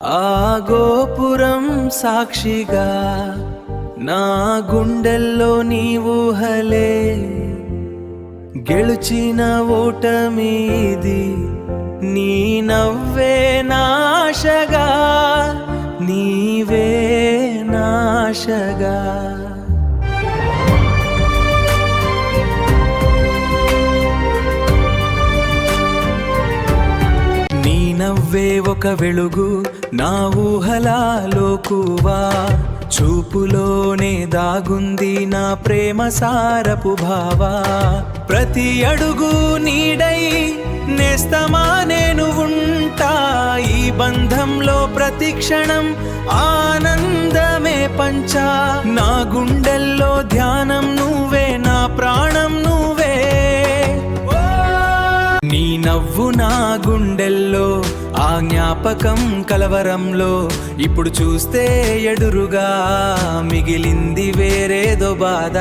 ఆ గోపురం సాక్షిగా నా గుండెల్లో నీ ఊహలే గెలుచిన ఓటమిది నీ నవ్వే నాశగా నీవే నాశగా నీ నవ్వే ఒక వెలుగు నా ఊహలాలోకువా చూపులోనే దాగుంది నా ప్రేమ సారపు భావా ప్రతి అడుగు నీడై నేస్తమా నేను ఉంటా ఈ బంధంలో ప్రతి క్షణం ఆనందమే పంచా నా గుండెల్లో ధ్యానం నువ్వే నా ప్రాణం నువ్వే నీ నవ్వు నా గుండెల్లో ఆ జ్ఞాపకం కలవరంలో ఇప్పుడు చూస్తే ఎదురుగా మిగిలింది వేరేదో బాధ.